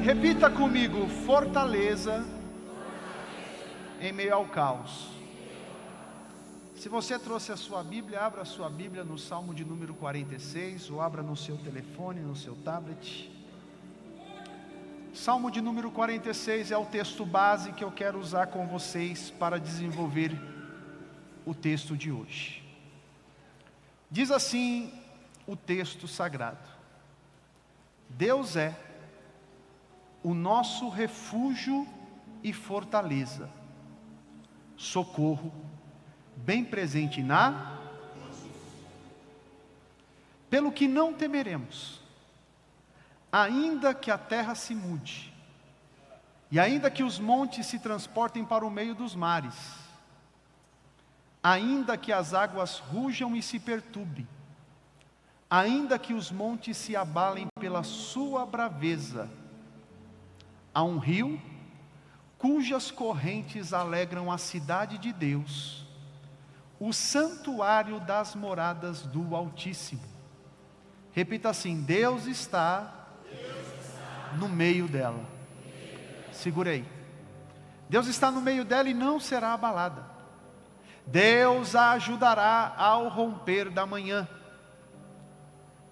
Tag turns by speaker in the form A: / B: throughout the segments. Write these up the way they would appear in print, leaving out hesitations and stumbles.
A: Repita comigo: fortaleza em meio ao caos. Se você trouxe a sua Bíblia, abra a sua Bíblia no Salmo de número 46, ou abra no seu telefone, no seu tablet. Salmo de número 46 é o texto base que eu quero usar com vocês para desenvolver o texto de hoje. Diz assim o texto sagrado: Deus é o nosso refúgio e fortaleza, socorro bem presente pelo que não temeremos, ainda que a terra se mude, e ainda que os montes se transportem para o meio dos mares, ainda que as águas rujam e se perturbem, ainda que os montes se abalem pela sua braveza, há um rio cujas correntes alegram a cidade de Deus, o santuário das moradas do Altíssimo. Repita assim: Deus está no meio dela. Segurei. Deus está no meio dela e não será abalada. Deus a ajudará ao romper da manhã.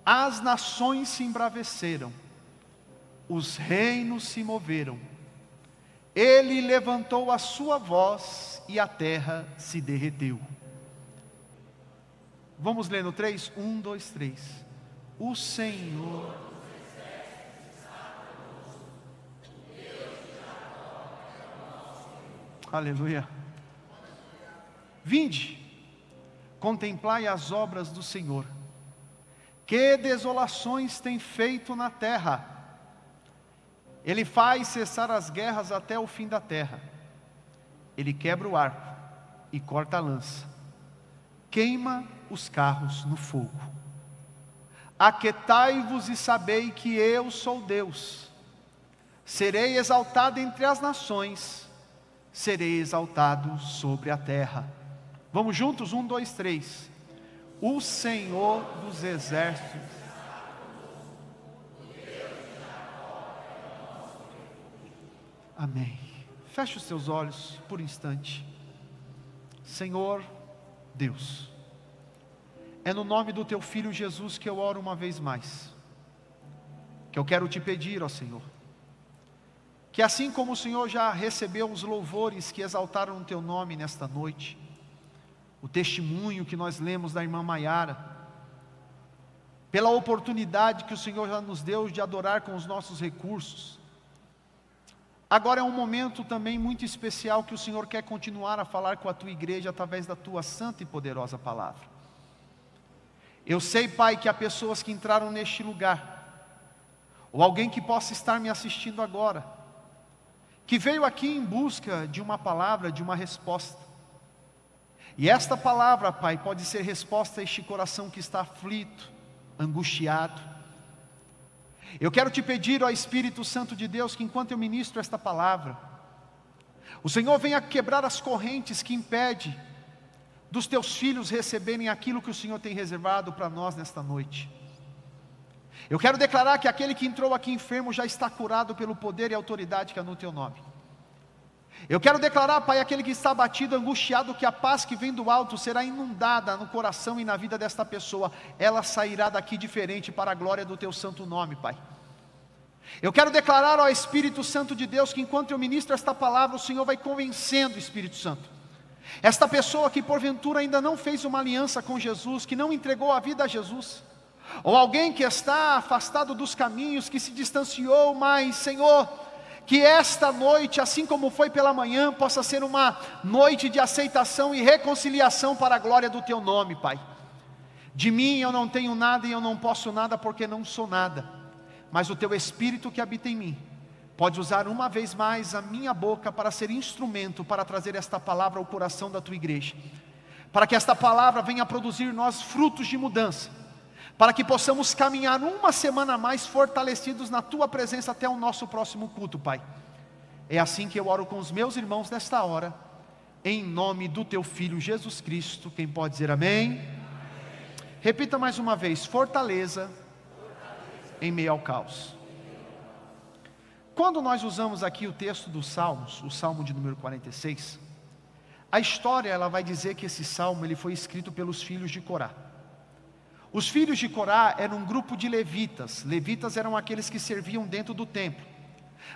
A: As nações se embraveceram, os reinos se moveram. Ele levantou a sua voz e a terra se derreteu. Vamos ler no 3? 1, 2, 3. O Senhor aleluia. Vinde, contemplai as obras do Senhor. Que desolações tem feito na terra. Ele faz cessar as guerras até o fim da terra. Ele quebra o arco e corta a lança. Queima os carros no fogo. Aquietai-vos e sabei que eu sou Deus. Serei exaltado entre as nações, serei exaltado sobre a terra. Vamos juntos? 1, 2, 3. O Senhor dos exércitos. Amém. Feche os seus olhos por um instante. Senhor Deus, é no nome do teu Filho Jesus que eu oro uma vez mais, que eu quero te pedir, ó Senhor, que assim como o Senhor já recebeu os louvores que exaltaram o teu nome nesta noite, o testemunho que nós lemos da irmã Maiara, pela oportunidade que o Senhor já nos deu de adorar com os nossos recursos, agora é um momento também muito especial que o Senhor quer continuar a falar com a tua igreja através da tua santa e poderosa palavra. Eu sei, Pai, que há pessoas que entraram neste lugar, ou alguém que possa estar me assistindo agora, que veio aqui em busca de uma palavra, de uma resposta. E esta palavra, Pai, pode ser resposta a este coração que está aflito, angustiado. Eu quero te pedir, ó Espírito Santo de Deus, que enquanto eu ministro esta palavra, o Senhor venha quebrar as correntes que impedem dos teus filhos receberem aquilo que o Senhor tem reservado para nós nesta noite. Eu quero declarar que aquele que entrou aqui enfermo já está curado pelo poder e autoridade que há no teu nome. Eu quero declarar, Pai, aquele que está abatido, angustiado, que a paz que vem do alto será inundada no coração e na vida desta pessoa. Ela sairá daqui diferente para a glória do teu santo nome, Pai. Eu quero declarar ao Espírito Santo de Deus que enquanto eu ministro esta palavra, o Senhor vai convencendo, Espírito Santo, esta pessoa que porventura ainda não fez uma aliança com Jesus, que não entregou a vida a Jesus, ou alguém que está afastado dos caminhos, que se distanciou, mas Senhor, que esta noite, assim como foi pela manhã, possa ser uma noite de aceitação e reconciliação para a glória do teu nome, Pai. De mim eu não tenho nada e eu não posso nada porque não sou nada, mas o teu Espírito que habita em mim, pode usar uma vez mais a minha boca para ser instrumento para trazer esta palavra ao coração da tua igreja, para que esta palavra venha produzir em nós frutos de mudança, para que possamos caminhar uma semana a mais fortalecidos na tua presença até o nosso próximo culto, Pai. É assim que eu oro com os meus irmãos nesta hora, em nome do teu Filho Jesus Cristo. Quem pode dizer amém? Amém. Repita mais uma vez: fortaleza em meio ao caos. quando nós usamos aqui o texto dos Salmos, o Salmo de número 46, a história ela vai dizer que esse salmo ele foi escrito pelos filhos de Corá. Os filhos de Corá eram um grupo de levitas. Levitas eram aqueles que serviam dentro do templo.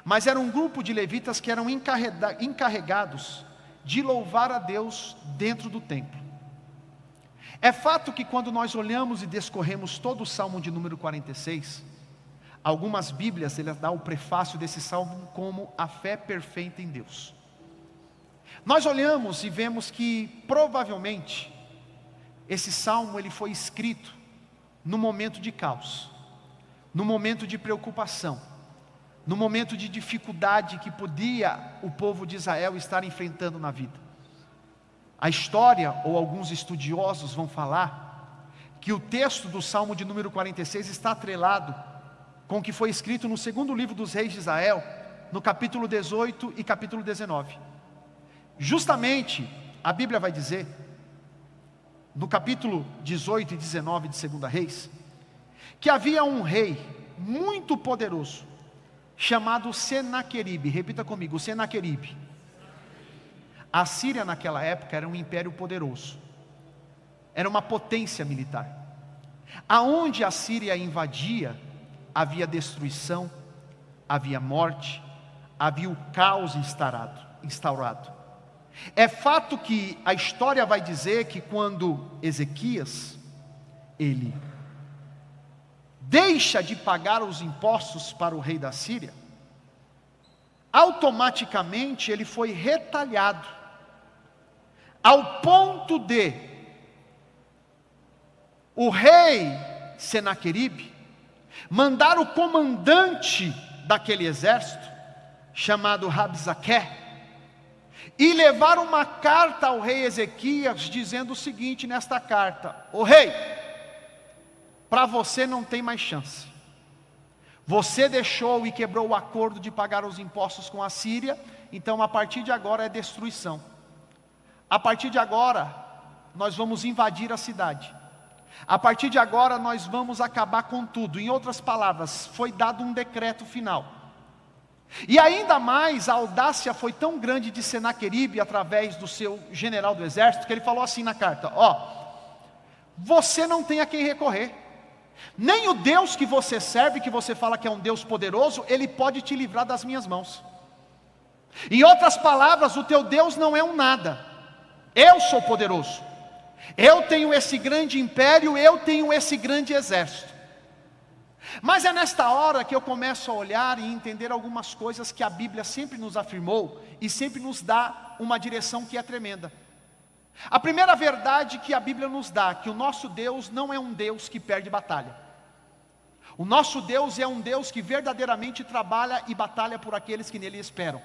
A: Mas era um grupo de levitas que eram encarregados de louvar a Deus dentro do templo. É fato que quando nós olhamos e descorremos todo o Salmo de número 46, algumas Bíblias elas dão o prefácio desse salmo como a fé perfeita em Deus. Nós olhamos e vemos que provavelmente esse salmo ele foi escrito no momento de caos, no momento de preocupação, no momento de dificuldade que podia o povo de Israel estar enfrentando na vida. A história, ou alguns estudiosos vão falar, que o texto do Salmo de número 46 está atrelado com o que foi escrito no segundo livro dos reis de Israel, no capítulo 18 e capítulo 19. Justamente, a Bíblia vai dizer, no capítulo 18 e 19 de 2 Reis, que havia um rei muito poderoso, chamado Senaqueribe. Repita comigo, Senaqueribe. A Síria naquela época era um império poderoso, era uma potência militar. Aonde a Síria invadia, havia destruição, havia morte, havia o caos instaurado. É fato que a história vai dizer que quando Ezequias, ele deixa de pagar os impostos para o rei da Síria, automaticamente ele foi retalhado, ao ponto de o rei Senaqueribe mandar o comandante daquele exército, chamado Rabsaqué, e levar uma carta ao rei Ezequias, dizendo o seguinte nesta carta: o rei, para você não tem mais chance. Você deixou e quebrou o acordo de pagar os impostos com a Síria, então a partir de agora é destruição. A partir de agora, nós vamos invadir a cidade. A partir de agora, nós vamos acabar com tudo. Em outras palavras, foi dado um decreto final. E ainda mais, a audácia foi tão grande de Senaqueribe, através do seu general do exército, que ele falou assim na carta: você não tem a quem recorrer. Nem o Deus que você serve, que você fala que é um Deus poderoso, ele pode te livrar das minhas mãos. Em outras palavras, o teu Deus não é um nada. Eu sou poderoso. Eu tenho esse grande império, eu tenho esse grande exército. Mas é nesta hora que eu começo a olhar e entender algumas coisas que a Bíblia sempre nos afirmou e sempre nos dá uma direção que é tremenda. A primeira verdade que a Bíblia nos dá, que o nosso Deus não é um Deus que perde batalha. O nosso Deus é um Deus que verdadeiramente trabalha e batalha por aqueles que nele esperam.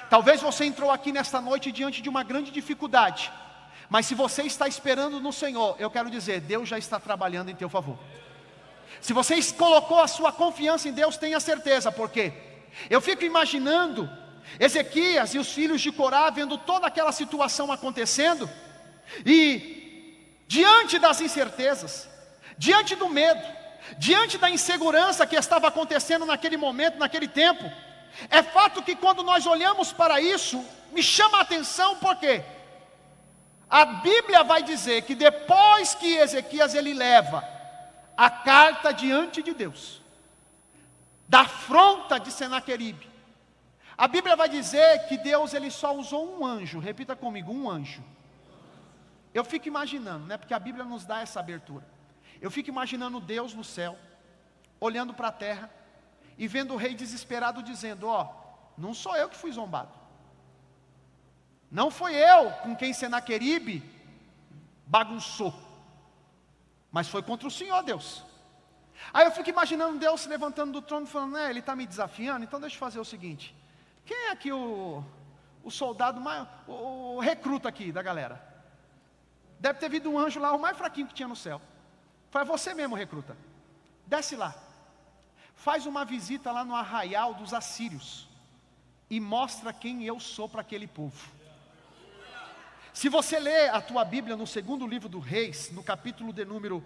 A: Talvez você entrou aqui nesta noite diante de uma grande dificuldade, mas se você está esperando no Senhor, eu quero dizer, Deus já está trabalhando em teu favor. Se você colocou a sua confiança em Deus, tenha certeza, porque eu fico imaginando Ezequias e os filhos de Corá vendo toda aquela situação acontecendo, e diante das incertezas, diante do medo, diante da insegurança que estava acontecendo naquele momento, naquele tempo, é fato que quando nós olhamos para isso, me chama a atenção, porque a Bíblia vai dizer que depois que Ezequias ele leva a carta diante de Deus, da afronta de Senaqueribe, a Bíblia vai dizer que Deus ele só usou um anjo. Repita comigo, um anjo. Eu fico imaginando, né, porque a Bíblia nos dá essa abertura. Eu fico imaginando Deus no céu, olhando para a terra, e vendo o rei desesperado dizendo: não sou eu que fui zombado. Não foi eu com quem Senaqueribe bagunçou, mas foi contra o Senhor Deus. Aí eu fico imaginando Deus se levantando do trono e falando: ele está me desafiando, então deixa eu fazer o seguinte. Quem é aqui o soldado, o recruta aqui da galera? Deve ter vindo um anjo lá, o mais fraquinho que tinha no céu. Foi você mesmo, recruta. Desce lá. Faz uma visita lá no arraial dos assírios e mostra quem eu sou para aquele povo. Se você ler a tua Bíblia no segundo livro do Reis, no capítulo de número,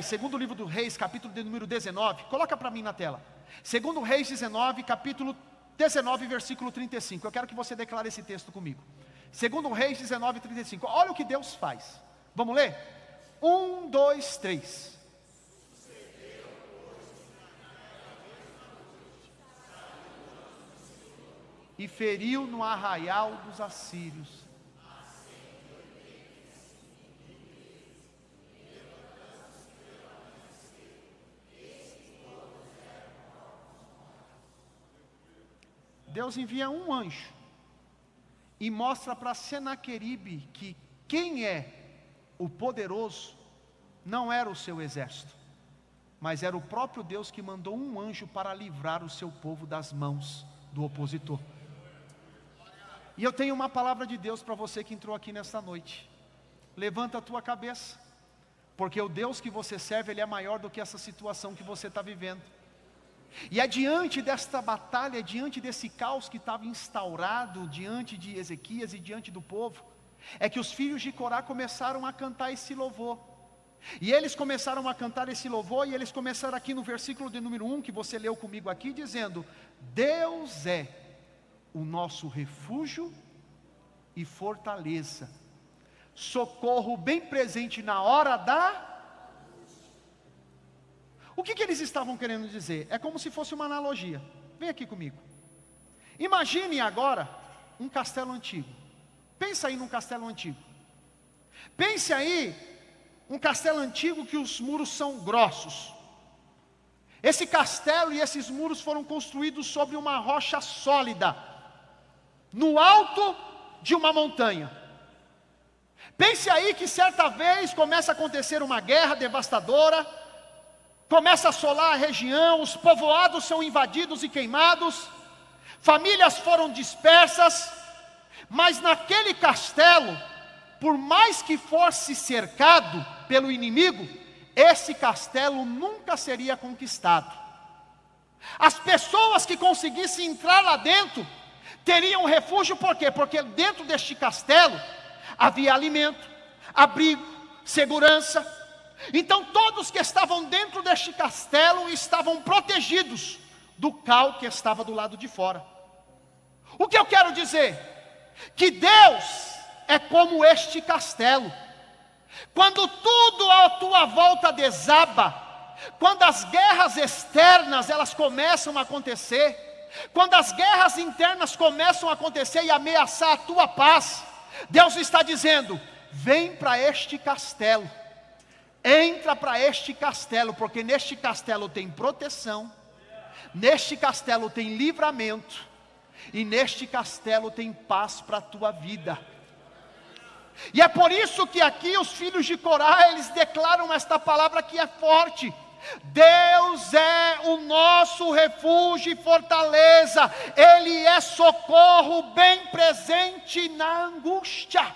A: segundo livro do Reis, capítulo de número 19, coloca para mim na tela. Segundo Reis 19, capítulo 19, versículo 35. Eu quero que você declare esse texto comigo. Segundo Reis 19, 35. Olha o que Deus faz. Vamos ler? 1, 2, 3. E feriu no arraial dos assírios. Deus envia um anjo e mostra para Senaqueribe que quem é o poderoso não era o seu exército, mas era o próprio Deus que mandou um anjo para livrar o seu povo das mãos do opositor. E eu tenho uma palavra de Deus para você que entrou aqui nesta noite. Levanta a tua cabeça, porque o Deus que você serve, Ele é maior do que essa situação que você está vivendo. E é diante desta batalha, diante desse caos que estava instaurado, diante de Ezequias e diante do povo, é que os filhos de Corá começaram a cantar esse louvor. E eles começaram a cantar esse louvor, e eles começaram aqui no versículo de número 1, que você leu comigo aqui, dizendo: Deus é o nosso refúgio e fortaleza, socorro bem presente na hora da... O que eles estavam querendo dizer? É como se fosse uma analogia. Vem aqui comigo. Imagine agora um castelo antigo. Pensa aí num castelo antigo. Pense aí um castelo antigo que os muros são grossos. Esse castelo e esses muros foram construídos sobre uma rocha sólida, no alto de uma montanha. Pense aí que certa vez começa a acontecer uma guerra devastadora, começa a assolar a região, os povoados são invadidos e queimados, famílias foram dispersas, mas naquele castelo, por mais que fosse cercado pelo inimigo, esse castelo nunca seria conquistado. As pessoas que conseguissem entrar lá dentro teriam refúgio, por quê? Porque dentro deste castelo havia alimento, abrigo, segurança. Então todos que estavam dentro deste castelo estavam protegidos do caos que estava do lado de fora. O que eu quero dizer? Que Deus é como este castelo. Quando tudo à tua volta desaba, quando as guerras externas elas começam a acontecer, quando as guerras internas começam a acontecer e ameaçar a tua paz, Deus está dizendo: vem para este castelo, entra para este castelo, porque neste castelo tem proteção, neste castelo tem livramento, e neste castelo tem paz para a tua vida. E é por isso que aqui os filhos de Corá, eles declaram esta palavra que é forte: Deus é o nosso refúgio e fortaleza, Ele é socorro bem presente na angústia.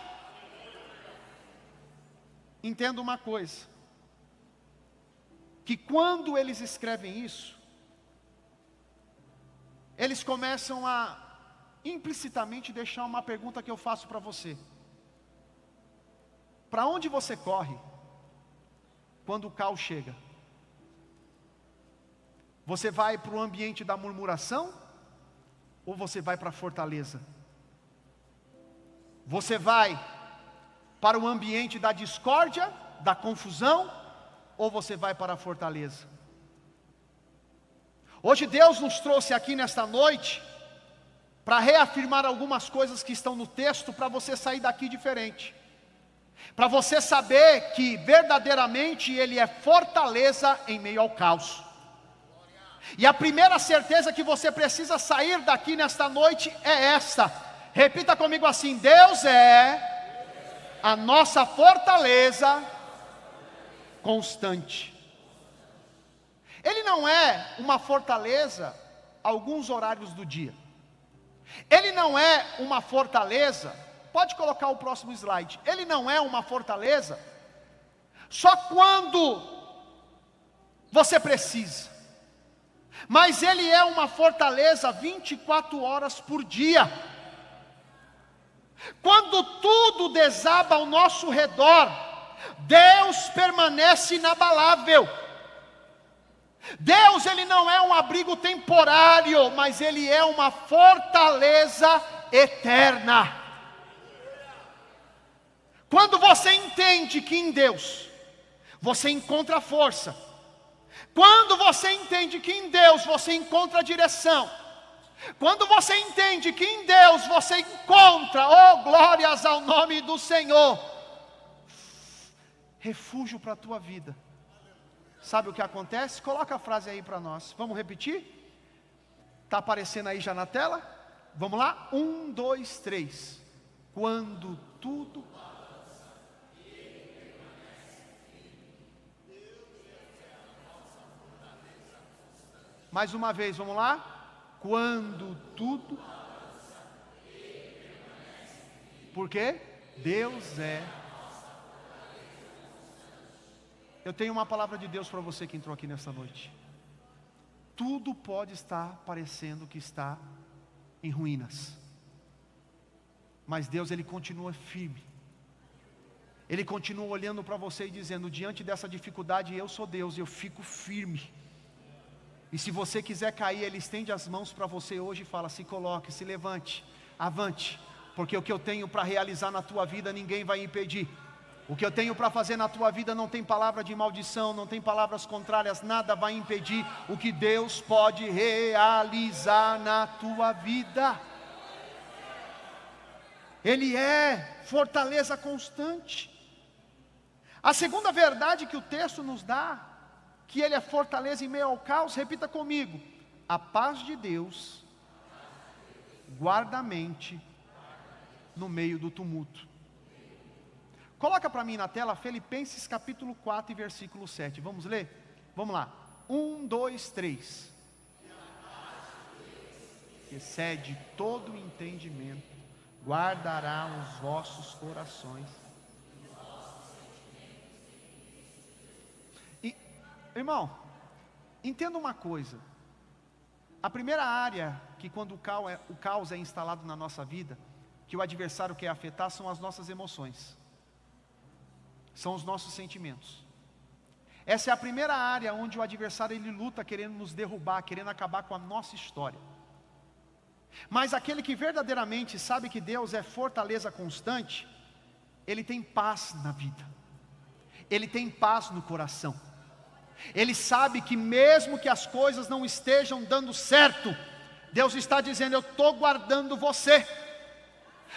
A: Entenda uma coisa, que quando eles escrevem isso, eles começam a implicitamente deixar uma pergunta que eu faço para você: para onde você corre quando o caos chega? Você vai para o ambiente da murmuração ou você vai para a fortaleza? Você vai para o ambiente da discórdia, da confusão, ou você vai para a fortaleza? Hoje Deus nos trouxe aqui nesta noite para reafirmar algumas coisas que estão no texto, para você sair daqui diferente, para você saber que verdadeiramente Ele é fortaleza em meio ao caos. E a primeira certeza que você precisa sair daqui nesta noite é esta. Repita comigo assim: Deus é a nossa fortaleza constante. Ele não é uma fortaleza alguns horários do dia. Ele não é uma fortaleza, pode colocar o próximo slide. Ele não é uma fortaleza só quando você precisa, mas Ele é uma fortaleza 24 horas por dia. Quando tudo desaba ao nosso redor, Deus permanece inabalável. Deus, Ele não é um abrigo temporário, mas Ele é uma fortaleza eterna. Quando você entende que em Deus você encontra força, quando você entende que em Deus você encontra direção, quando você entende que em Deus você encontra, oh glórias ao nome do Senhor, refúgio para a tua vida. Sabe o que acontece? Coloca a frase aí para nós. Vamos repetir? Está aparecendo aí já na tela? Vamos lá? 1, 2, 3. Quando tudo... Mais uma vez, vamos lá? Quando tudo... Por quê? Deus é... Eu tenho uma palavra de Deus para você que entrou aqui nesta noite. Tudo pode estar parecendo que está em ruínas, mas Deus, Ele continua firme. Ele continua olhando para você e dizendo: diante dessa dificuldade eu sou Deus e eu fico firme. E se você quiser cair, Ele estende as mãos para você hoje e fala: se coloque, se levante, avante, porque o que eu tenho para realizar na tua vida ninguém vai impedir. O que eu tenho para fazer na tua vida não tem palavra de maldição, não tem palavras contrárias, nada vai impedir o que Deus pode realizar na tua vida. Ele é fortaleza constante. A segunda verdade que o texto nos dá, que Ele é fortaleza em meio ao caos, repita comigo: a paz de Deus guarda a mente no meio do tumulto. Coloca para mim na tela Filipenses capítulo 4 e versículo 7. Vamos ler? Vamos lá. 1, 2, 3. Excede todo o entendimento, guardará os vossos corações. E, irmão, entenda uma coisa. A primeira área que quando o caos é instalado na nossa vida, que o adversário quer afetar, são as nossas emoções. São os nossos sentimentos. Essa é a primeira área onde o adversário ele luta querendo nos derrubar, querendo acabar com a nossa história. Mas aquele que verdadeiramente sabe que Deus é fortaleza constante, ele tem paz na vida. Ele tem paz no coração. Ele sabe que mesmo que as coisas não estejam dando certo, Deus está dizendo: eu estou guardando você.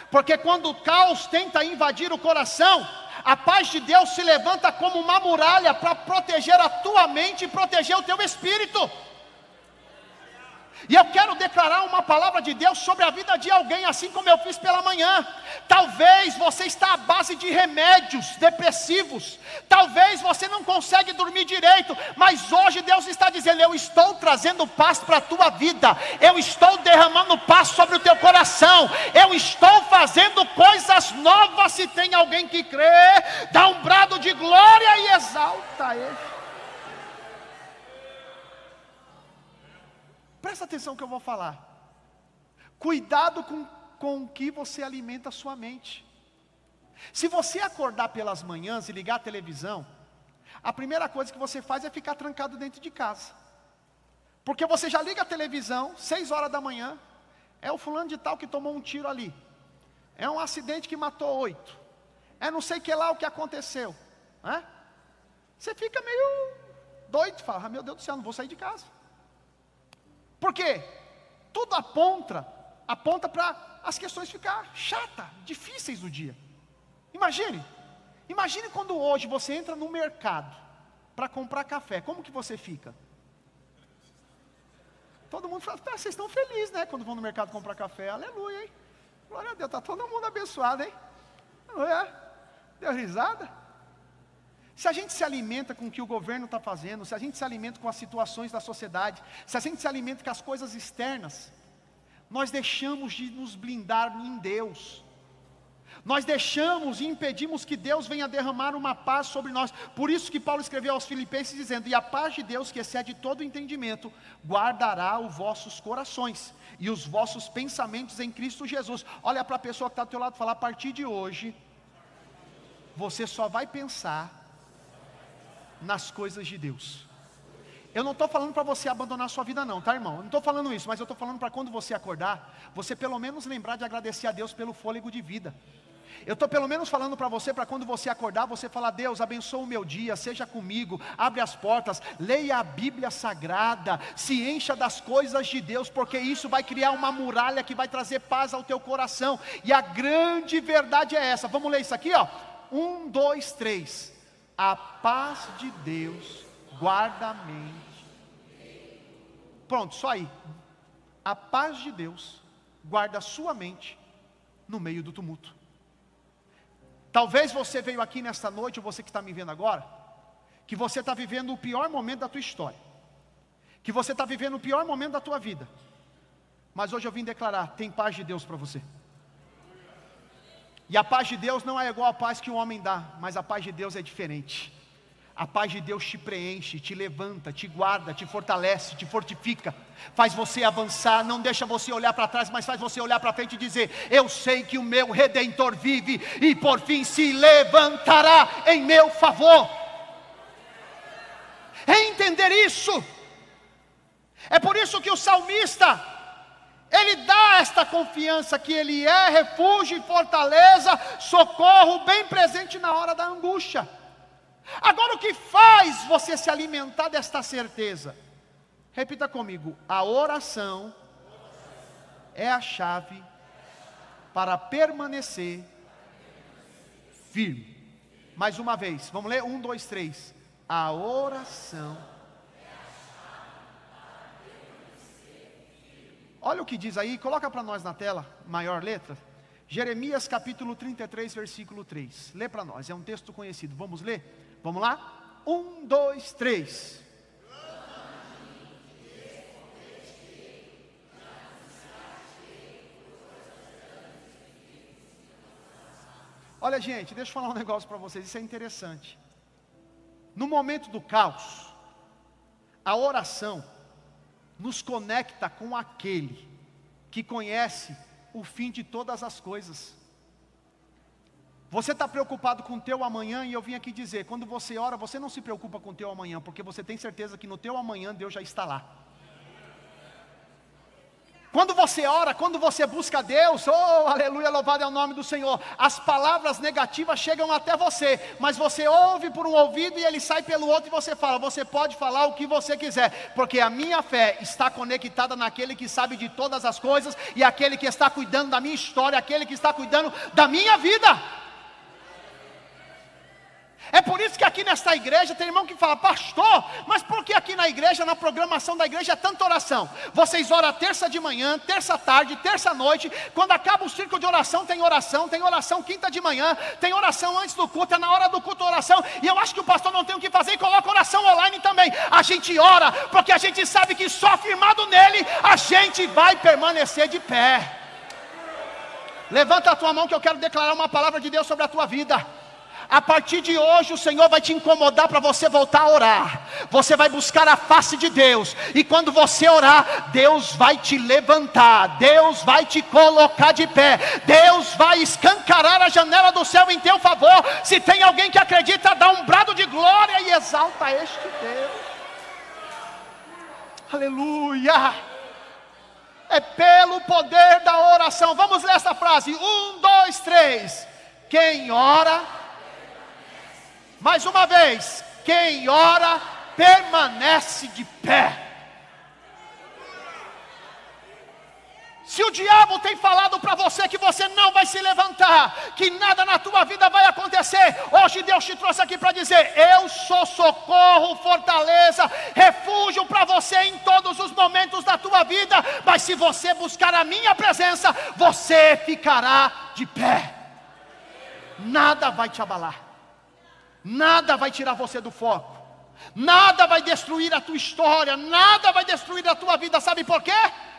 A: Porque quando o caos tenta invadir o coração, a paz de Deus se levanta como uma muralha para proteger a tua mente e proteger o teu espírito. E eu quero declarar uma palavra de Deus sobre a vida de alguém, assim como eu fiz pela manhã. Talvez você está à base de remédios depressivos, talvez você não consegue dormir direito, mas hoje Deus está dizendo: eu estou trazendo paz para a tua vida, eu estou derramando paz sobre o teu coração, eu estou fazendo coisas novas. Se tem alguém que crê, dá um brado de glória e exalta Ele. Presta atenção que eu vou falar. Cuidado com o que você alimenta a sua mente. Se você acordar pelas manhãs e ligar a televisão, a primeira coisa que você faz é ficar trancado dentro de casa. Porque você já liga a televisão, 6 horas da manhã, é o fulano de tal que tomou um tiro ali, é um acidente que matou 8, é não sei que lá o que aconteceu, né? Você fica meio doido, fala: meu Deus do céu, não vou sair de casa. Por quê? Tudo aponta para as questões ficar chatas, difíceis do dia. Imagine quando hoje você entra no mercado para comprar café, como que você fica? Todo mundo fala: vocês estão felizes, né? Quando vão no mercado comprar café, aleluia, hein? Glória a Deus, está todo mundo abençoado, hein? Aleluia. Deu risada? Se a gente se alimenta com o que o governo está fazendo, se a gente se alimenta com as situações da sociedade, se a gente se alimenta com as coisas externas, nós deixamos de nos blindar em Deus. Nós deixamos e impedimos que Deus venha derramar uma paz sobre nós. Por isso que Paulo escreveu aos Filipenses dizendo: e a paz de Deus, que excede todo entendimento, guardará os vossos corações e os vossos pensamentos em Cristo Jesus. Olha para a pessoa que está do teu lado e fala: a partir de hoje, você só vai pensar nas coisas de Deus. Eu não estou falando para você abandonar a sua vida não, tá, irmão? Eu não estou falando isso, mas eu estou falando para quando você acordar, você pelo menos lembrar de agradecer a Deus pelo fôlego de vida. Eu estou pelo menos falando para você, para quando você acordar, você falar: Deus, abençoa o meu dia, seja comigo, abre as portas, leia a Bíblia Sagrada, se encha das coisas de Deus, porque isso vai criar uma muralha que vai trazer paz ao teu coração. E a grande verdade é essa, vamos ler isso aqui, ó. 1, 2, 3, a paz de Deus guarda a mente. Pronto, só aí. A paz de Deus guarda a sua mente no meio do tumulto. Talvez você veio aqui nesta noite, ou você que está me vendo agora, que você está vivendo o pior momento da tua história, que você está vivendo o pior momento da tua vida, mas hoje eu vim declarar: tem paz de Deus para você. E a paz de Deus não é igual à paz que o homem dá, mas a paz de Deus é diferente. A paz de Deus te preenche, te levanta, te guarda, te fortalece, te fortifica, faz você avançar, não deixa você olhar para trás, mas faz você olhar para frente e dizer: eu sei que o meu Redentor vive e por fim se levantará em meu favor. É entender isso. É por isso que o salmista, ele dá esta confiança que ele é refúgio e fortaleza, socorro bem presente na hora da angústia. Agora, o que faz você se alimentar desta certeza? Repita comigo: a oração é a chave para permanecer firme. Mais uma vez, vamos ler? 1, 2, 3. A oração. Olha o que diz aí, coloca para nós na tela, maior letra. Jeremias capítulo 33, versículo 3. Lê para nós, é um texto conhecido. Vamos ler? Vamos lá? 1, 2, 3. Olha, gente, deixa eu falar um negócio para vocês, isso é interessante. No momento do caos, a oração nos conecta com aquele que conhece o fim de todas as coisas. Você está preocupado com o teu amanhã, e eu vim aqui dizer: quando você ora, você não se preocupa com o teu amanhã, porque você tem certeza que no teu amanhã Deus já está lá. Quando você ora, quando você busca Deus, oh, aleluia, louvado é o nome do Senhor, as palavras negativas chegam até você, mas você ouve por um ouvido e ele sai pelo outro, e você fala: você pode falar o que você quiser, porque a minha fé está conectada naquele que sabe de todas as coisas, e aquele que está cuidando da minha história, aquele que está cuidando da minha vida. É por isso que aqui nesta igreja tem irmão que fala: pastor, mas por que aqui na igreja, na programação da igreja é tanta oração? Vocês oram terça de manhã, terça tarde, terça noite, quando acaba o círculo de oração tem oração quinta de manhã, tem oração antes do culto, é na hora do culto oração, e eu acho que o pastor não tem o que fazer e coloca oração online também. A gente ora porque a gente sabe que só firmado nele a gente vai permanecer de pé. Levanta a tua mão que eu quero declarar uma palavra de Deus sobre a tua vida. A partir de hoje o Senhor vai te incomodar para você voltar a orar. Você vai buscar a face de Deus, e quando você orar, Deus vai te levantar, Deus vai te colocar de pé, Deus vai escancarar a janela do céu em teu favor. Se tem alguém que acredita, dá um brado de glória e exalta este Deus. Aleluia. É pelo poder da oração. Vamos ler essa frase, 1, 2, 3. Quem ora, mais uma vez, quem ora permanece de pé. Se o diabo tem falado para você que você não vai se levantar, que nada na tua vida vai acontecer, hoje Deus te trouxe aqui para dizer: eu sou socorro, fortaleza, refúgio para você em todos os momentos da tua vida. Mas se você buscar a minha presença, você ficará de pé. Nada vai te abalar, nada vai tirar você do foco, nada vai destruir a tua história, nada vai destruir a tua vida. Sabe por quê?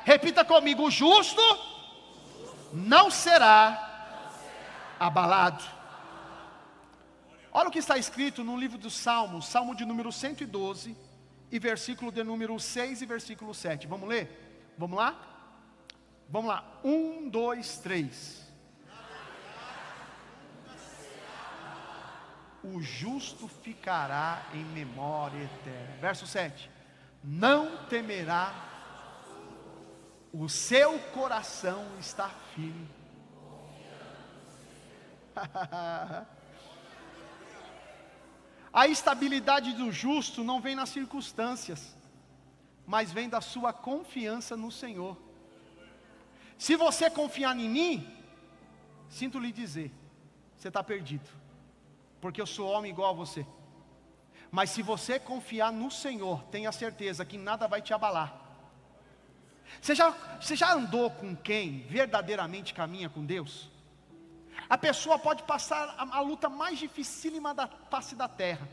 A: Repita comigo: o justo não será abalado. Olha o que está escrito no livro dos Salmos, Salmo de número 112, e versículo de número 6 e versículo 7. Vamos ler? Vamos lá? Vamos lá, 1, 2, 3. O justo ficará em memória eterna. Verso 7. não temerá, o seu coração está firme. A estabilidade do justo não vem nas circunstâncias, mas vem da sua confiança no Senhor. Se você confiar em mim, sinto lhe dizer, você está perdido, porque eu sou homem igual a você. Mas se você confiar no Senhor, tenha certeza que nada vai te abalar. Você já andou com quem verdadeiramente caminha com Deus? A pessoa pode passar a luta mais dificílima da face da terra,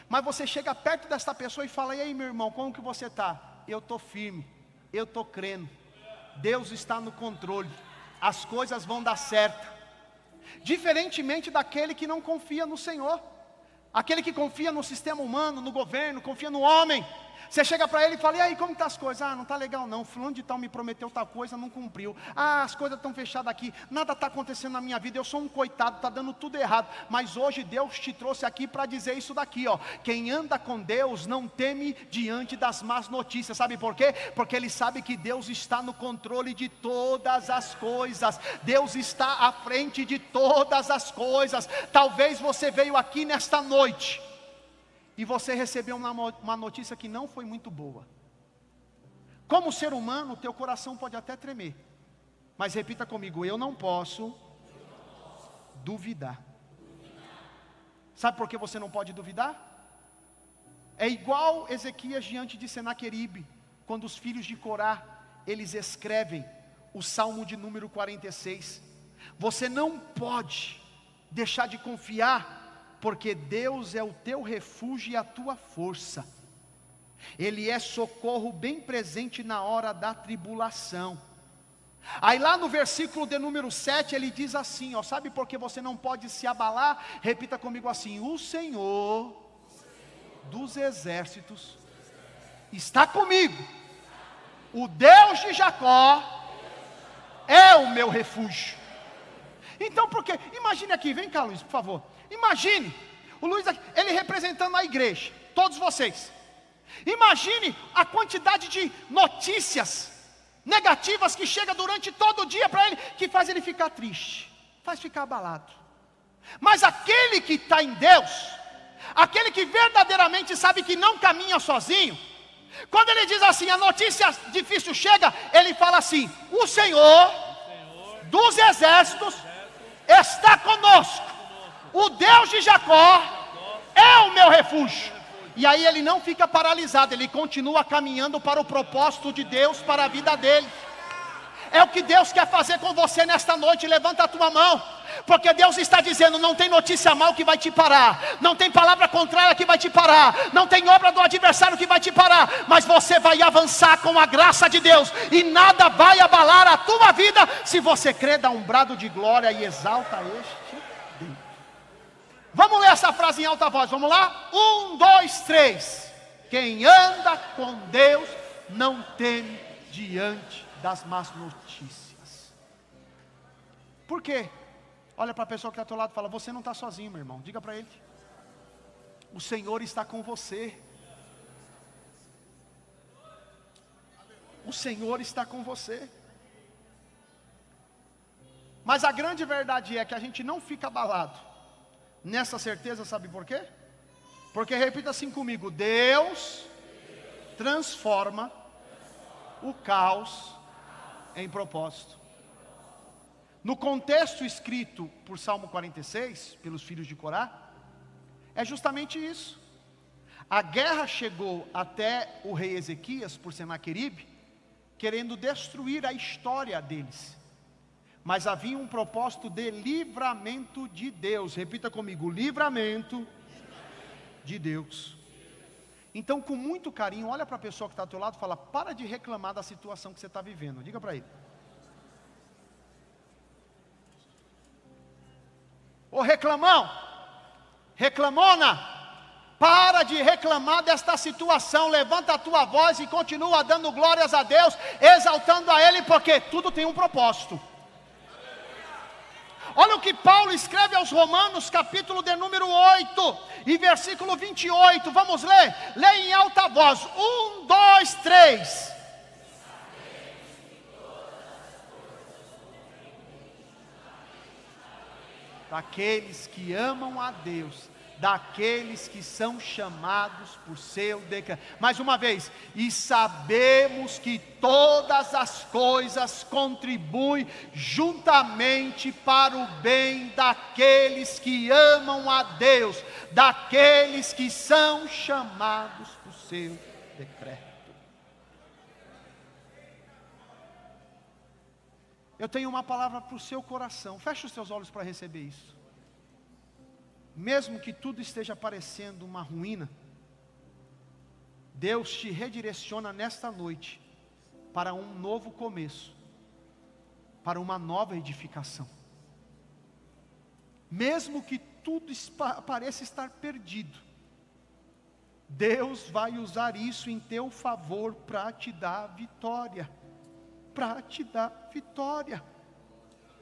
A: mas você chega perto dessa pessoa e fala: e aí, meu irmão, como que você está? Eu estou firme, eu estou crendo, Deus está no controle, as coisas vão dar certo. Diferentemente daquele que não confia no Senhor, aquele que confia no sistema humano, no governo, confia no homem. Você chega para ele e fala: e aí, como estão as coisas? Ah, não está legal não, fulano de tal me prometeu tal coisa, não cumpriu. Ah, as coisas estão fechadas aqui, nada está acontecendo na minha vida, eu sou um coitado, está dando tudo errado. Mas hoje Deus te trouxe aqui para dizer isso daqui, ó. Quem anda com Deus não teme diante das más notícias. Sabe por quê? Porque ele sabe que Deus está no controle de todas as coisas. Deus está à frente de todas as coisas. Talvez você veio aqui nesta noite e você recebeu uma notícia que não foi muito boa. Como ser humano, o teu coração pode até tremer. Mas repita comigo: eu não posso duvidar. Sabe por que você não pode duvidar? É igual Ezequias diante de Senaqueribe, quando os filhos de Corá, eles escrevem o Salmo de número 46. Você não pode deixar de confiar, porque Deus é o teu refúgio e a tua força. Ele é socorro bem presente na hora da tribulação. Aí lá no versículo de número 7, ele diz assim, ó, sabe por que você não pode se abalar? Repita comigo assim: o Senhor dos exércitos está comigo. O Deus de Jacó é o meu refúgio. Então, porque, imagine aqui, vem cá, Luiz, por favor. Imagine, o Luiz aqui, ele representando a igreja, todos vocês. Imagine a quantidade de notícias negativas que chega durante todo o dia para ele, que faz ele ficar triste, faz ficar abalado. Mas aquele que está em Deus, aquele que verdadeiramente sabe que não caminha sozinho, quando ele diz assim, a notícia difícil chega, ele fala assim: o Senhor dos exércitos está conosco, o Deus de Jacó é o meu refúgio. E aí ele não fica paralisado, ele continua caminhando para o propósito de Deus para a vida dele. É o que Deus quer fazer com você nesta noite. Levanta a tua mão, porque Deus está dizendo: não tem notícia mal que vai te parar, não tem palavra contrária que vai te parar, não tem obra do adversário que vai te parar, mas você vai avançar com a graça de Deus, e nada vai abalar a tua vida, se você crê. Dá um brado de glória e exalta este Deus. Vamos ler essa frase em alta voz, vamos lá? 1, 2, 3. Quem anda com Deus não teme diante das más notícias. Por quê? Olha para a pessoa que está ao teu lado e fala: você não está sozinho, meu irmão. Diga para ele: o Senhor está com você. O Senhor está com você. Mas a grande verdade é que a gente não fica abalado nessa certeza, sabe por quê? Porque, repita assim comigo: Deus transforma o caos em propósito. No contexto escrito por Salmo 46, pelos filhos de Corá, é justamente isso. A guerra chegou até o rei Ezequias por Senaqueribe, querendo destruir a história deles. Mas havia um propósito de livramento de Deus. Repita comigo: livramento de Deus. Então, com muito carinho, olha para a pessoa que está ao teu lado e fala: para de reclamar da situação que você está vivendo. Diga para ele: ô reclamão, reclamona, para de reclamar desta situação. Levanta a tua voz e continua dando glórias a Deus, exaltando a Ele, porque tudo tem um propósito. Olha o que Paulo escreve aos Romanos, capítulo de número 8, e versículo 28, vamos ler? Leia em alta voz, 1, 2, 3. Daqueles que amam a Deus, daqueles que são chamados por seu decreto. Mais uma vez, e sabemos que todas as coisas contribuem juntamente para o bem daqueles que amam a Deus, daqueles que são chamados por seu decreto. Eu tenho uma palavra para o seu coração, feche os seus olhos para receber isso. Mesmo que tudo esteja parecendo uma ruína, Deus te redireciona nesta noite para um novo começo, para uma nova edificação. Mesmo que tudo pareça estar perdido, Deus vai usar isso em teu favor para te dar vitória, para te dar vitória,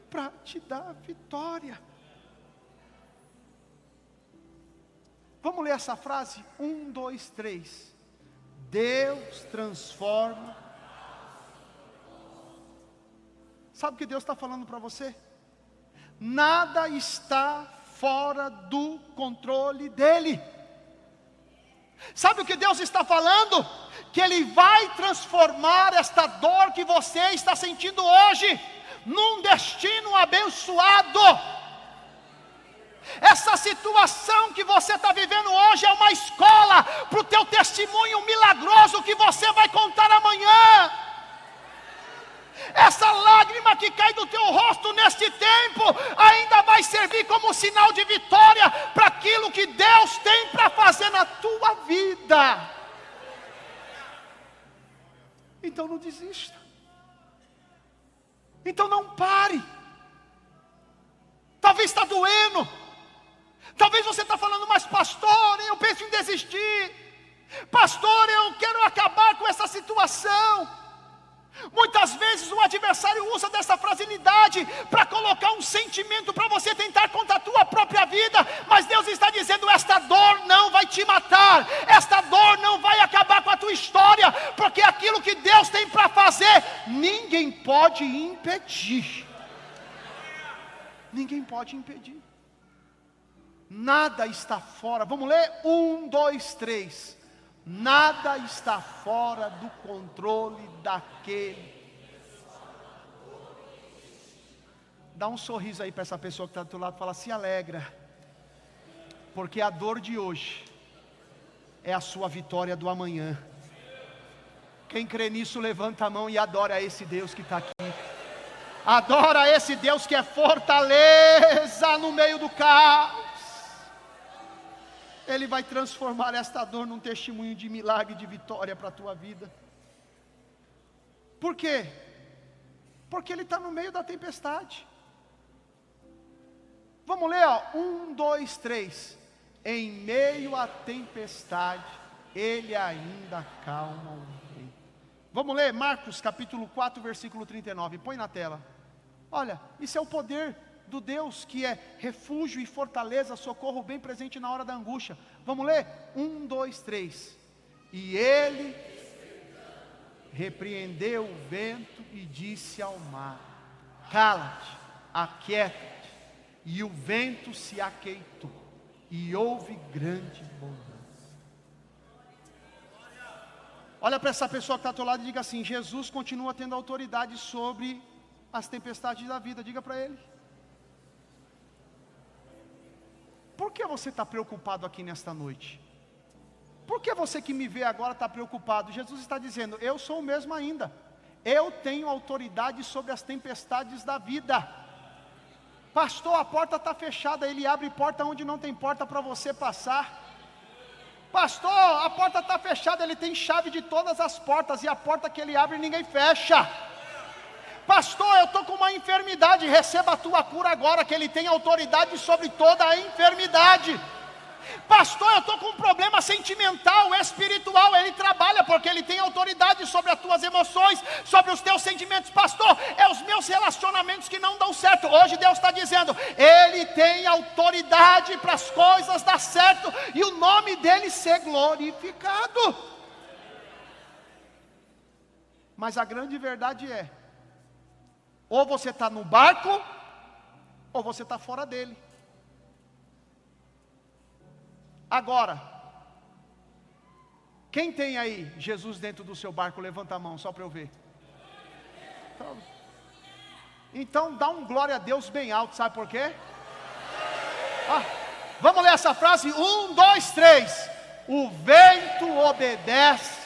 A: para te dar vitória. Vamos ler essa frase? 1, 2, 3. Deus transforma. Sabe o que Deus está falando para você? Nada está fora do controle dEle. Sabe o que Deus está falando? Que Ele vai transformar esta dor que você está sentindo hoje num destino abençoado. Essa situação que você está vivendo hoje é uma escola para o teu testemunho milagroso que você vai contar amanhã. Essa lágrima que cai do teu rosto neste tempo ainda vai servir como sinal de vitória para aquilo que Deus tem para fazer na tua vida. Então não desista. Então não pare. Talvez está doendo. Talvez você está falando, mas pastor, eu penso em desistir. Pastor, eu quero acabar com essa situação. Muitas vezes o adversário usa dessa fragilidade para colocar um sentimento para você tentar contra a tua própria vida. Mas Deus está dizendo, esta dor não vai te matar. Esta dor não vai acabar com a tua história. Porque aquilo que Deus tem para fazer, ninguém pode impedir. Ninguém pode impedir. Nada está fora. Vamos ler? 1, 2, 3. Nada está fora do controle daquele. Dá um sorriso aí para essa pessoa que está do teu lado. Fala, se alegra. Porque a dor de hoje é a sua vitória do amanhã. Quem crê nisso, levanta a mão e adora esse Deus que está aqui. Adora esse Deus que é fortaleza no meio do caos. Ele vai transformar esta dor num testemunho de milagre, de vitória para a tua vida. Por quê? Porque Ele está no meio da tempestade. Vamos ler, 1, 2, 3. Em meio à tempestade, Ele ainda acalma o vento. Vamos ler Marcos capítulo 4, versículo 39. Põe na tela. Olha, isso é o poder do Deus que é refúgio e fortaleza, socorro bem presente na hora da angústia. Vamos ler? 1, 2, 3. E Ele repreendeu o vento e disse ao mar: cala-te, aquieta-te. E o vento se aquietou, e houve grande bonança. Olha para essa pessoa que está ao teu lado e diga assim: Jesus continua tendo autoridade sobre as tempestades da vida. Diga para ele. Por que você está preocupado aqui nesta noite? Por que você que me vê agora está preocupado? Jesus está dizendo, eu sou o mesmo ainda. Eu tenho autoridade sobre as tempestades da vida. Pastor, a porta está fechada. Ele abre porta onde não tem porta para você passar. Pastor, a porta está fechada. Ele tem chave de todas as portas. E a porta que ele abre ninguém fecha. Pastor, eu estou com uma enfermidade, receba a tua cura agora, que Ele tem autoridade sobre toda a enfermidade. Pastor, eu estou com um problema sentimental, espiritual. Ele trabalha porque ele tem autoridade sobre as tuas emoções, sobre os teus sentimentos. Pastor, é os meus relacionamentos que não dão certo. Hoje Deus está dizendo, Ele tem autoridade para as coisas dar certo e o nome dEle ser glorificado. Mas a grande verdade é, ou você está no barco, ou você está fora dele. Agora, quem tem aí Jesus dentro do seu barco? Levanta a mão, só para eu ver. Então dá um glória a Deus bem alto, sabe por quê? Vamos ler essa frase? 1, 2, 3. O vento obedece.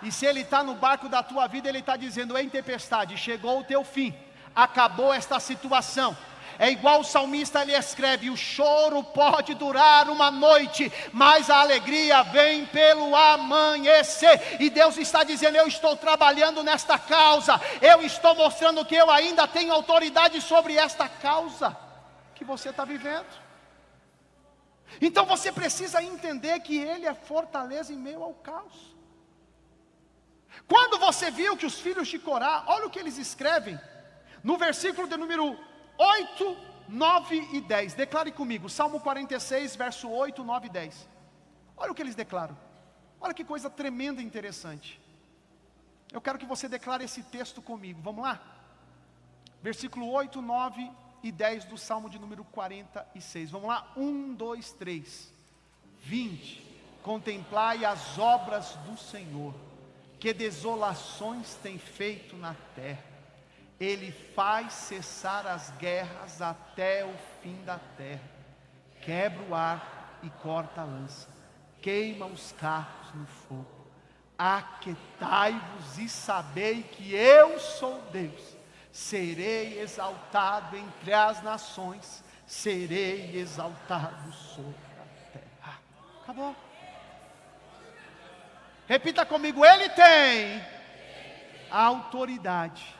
A: E se ele está no barco da tua vida, ele está dizendo, em tempestade, chegou o teu fim, acabou esta situação. É igual o salmista, ele escreve, o choro pode durar uma noite, mas a alegria vem pelo amanhecer. E Deus está dizendo, eu estou trabalhando nesta causa, eu estou mostrando que eu ainda tenho autoridade sobre esta causa que você está vivendo. Então você precisa entender que Ele é fortaleza em meio ao caos. Quando você viu que os filhos de Corá, olha o que eles escrevem, no versículo de número 8, 9 e 10, declare comigo, Salmo 46, verso 8, 9 e 10, olha o que eles declaram, olha que coisa tremenda e interessante, eu quero que você declare esse texto comigo, vamos lá? Versículo 8, 9 e 10 do Salmo de número 46, vamos lá? 1, 2, 3, vinde, contemplai as obras do Senhor, que desolações tem feito na terra. Ele faz cessar as guerras até o fim da terra. Quebra o ar e corta a lança. Queima os carros no fogo. Aquietai-vos e sabei que eu sou Deus. Serei exaltado entre as nações. Serei exaltado sobre a terra. Acabou. Repita comigo, Ele tem autoridade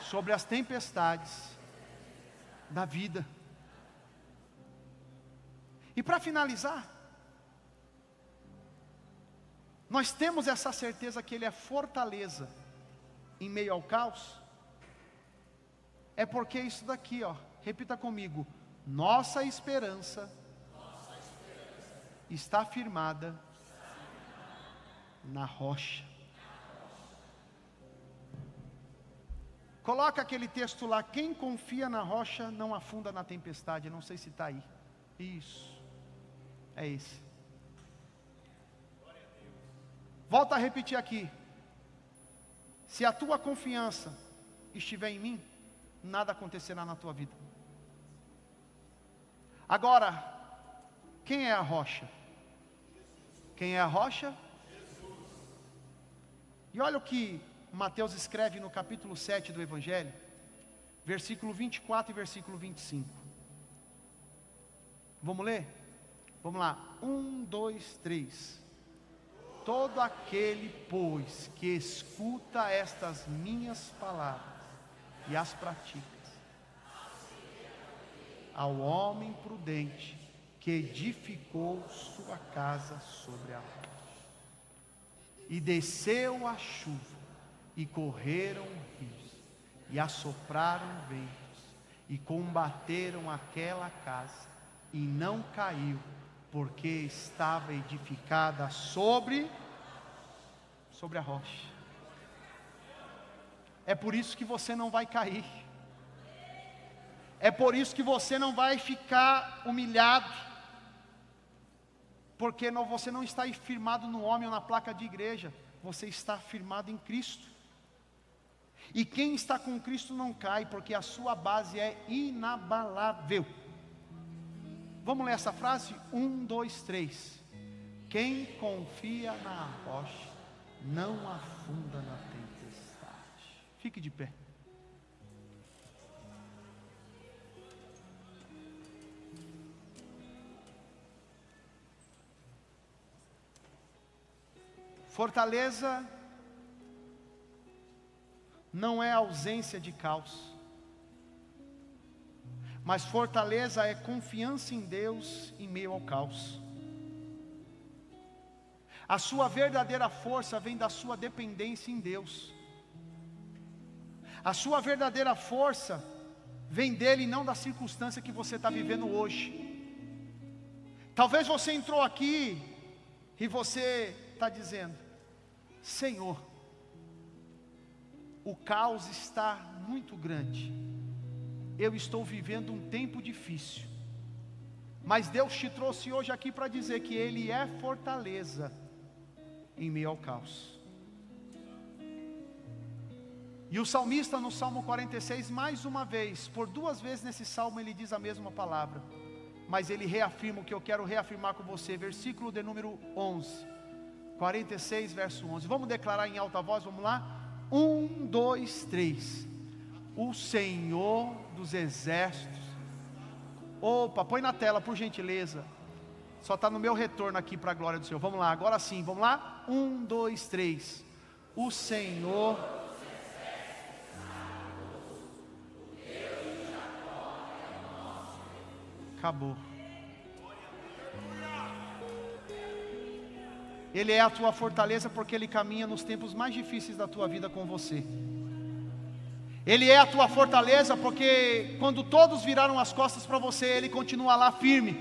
A: sobre as tempestades da vida. E para finalizar, nós temos essa certeza que Ele é fortaleza em meio ao caos. É porque isso daqui, repita comigo, nossa esperança está firmada na rocha. Coloca aquele texto lá, quem confia na rocha não afunda na tempestade, não sei se está aí. Isso, é esse. Volta a repetir aqui, se a tua confiança estiver em mim, nada acontecerá na tua vida. Agora, quem é a rocha? Quem é a rocha? E olha o que Mateus escreve no capítulo 7 do Evangelho, versículo 24 e versículo 25. Vamos ler? Vamos lá, 1, 2, 3. Todo aquele, pois, que escuta estas minhas palavras e as pratica, ao homem prudente que edificou sua casa sobre a rocha. E desceu a chuva, e correram rios, e assopraram ventos, e combateram aquela casa, e não caiu, porque estava edificada sobre a rocha. É por isso que você não vai cair. É por isso que você não vai ficar humilhado. Porque você não está firmado no homem ou na placa de igreja. Você está firmado em Cristo. E quem está com Cristo não cai, porque a sua base é inabalável. Vamos ler essa frase? 1, 2, 3. Quem confia na rocha não afunda na tempestade. Fique de pé. Fortaleza não é ausência de caos. Mas fortaleza é confiança em Deus em meio ao caos. A sua verdadeira força vem da sua dependência em Deus. A sua verdadeira força vem dele e não da circunstância que você está vivendo hoje. Talvez você entrou aqui e você está dizendo: Senhor, o caos está muito grande, eu estou vivendo um tempo difícil, mas Deus te trouxe hoje aqui para dizer que Ele é fortaleza em meio ao caos. E o salmista no Salmo 46, mais uma vez, por 2 vezes nesse salmo ele diz a mesma palavra, mas ele reafirma o que eu quero reafirmar com você, versículo de número 11, 46 verso 11, vamos declarar em alta voz, vamos lá? 1, 2, 3, o Senhor dos exércitos, opa, põe na tela por gentileza, só está no meu retorno aqui para a glória do Senhor, vamos lá, agora sim, vamos lá? 1, 2, 3, o Senhor... Acabou. Ele é a tua fortaleza porque Ele caminha nos tempos mais difíceis da tua vida com você. Ele é a tua fortaleza porque quando todos viraram as costas para você, Ele continua lá firme.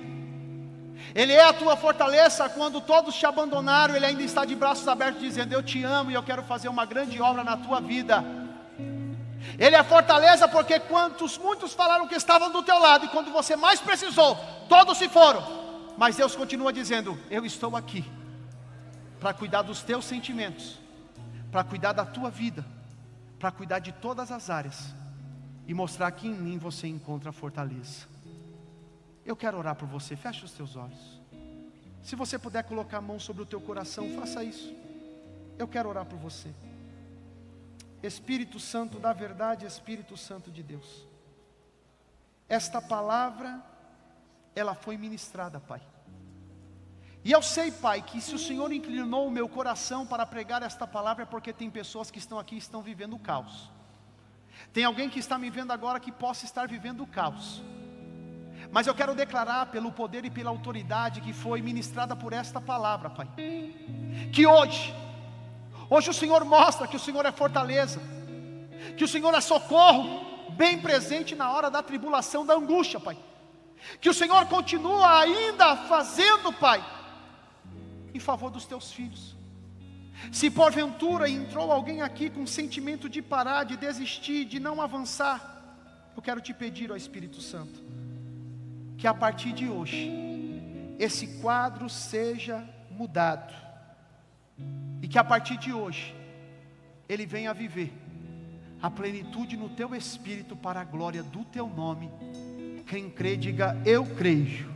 A: Ele é a tua fortaleza quando todos te abandonaram, Ele ainda está de braços abertos dizendo: eu te amo e eu quero fazer uma grande obra na tua vida. Ele é fortaleza porque muitos falaram que estavam do teu lado, e quando você mais precisou, todos se foram, mas Deus continua dizendo: eu estou aqui, para cuidar dos teus sentimentos, para cuidar da tua vida, para cuidar de todas as áreas, e mostrar que em mim você encontra fortaleza. Eu quero orar por você, feche os teus olhos, se você puder colocar a mão sobre o teu coração, faça isso. Eu quero orar por você. Espírito Santo da verdade, Espírito Santo de Deus, esta palavra, ela foi ministrada, Pai, e eu sei, Pai, que se o Senhor inclinou o meu coração para pregar esta palavra, é porque tem pessoas que estão aqui e estão vivendo o caos. Tem alguém que está me vendo agora que possa estar vivendo o caos, mas eu quero declarar pelo poder e pela autoridade que foi ministrada por esta palavra, Pai, que hoje o Senhor mostra que o Senhor é fortaleza, que o Senhor é socorro, bem presente na hora da tribulação, da angústia, Pai, que o Senhor continua ainda fazendo, Pai, em favor dos teus filhos. Se porventura entrou alguém aqui com sentimento de parar, de desistir, de não avançar, eu quero te pedir, ó Espírito Santo, que a partir de hoje, esse quadro seja mudado, e que a partir de hoje, ele venha viver a plenitude no teu espírito para a glória do teu nome. Quem crê diga: eu creio.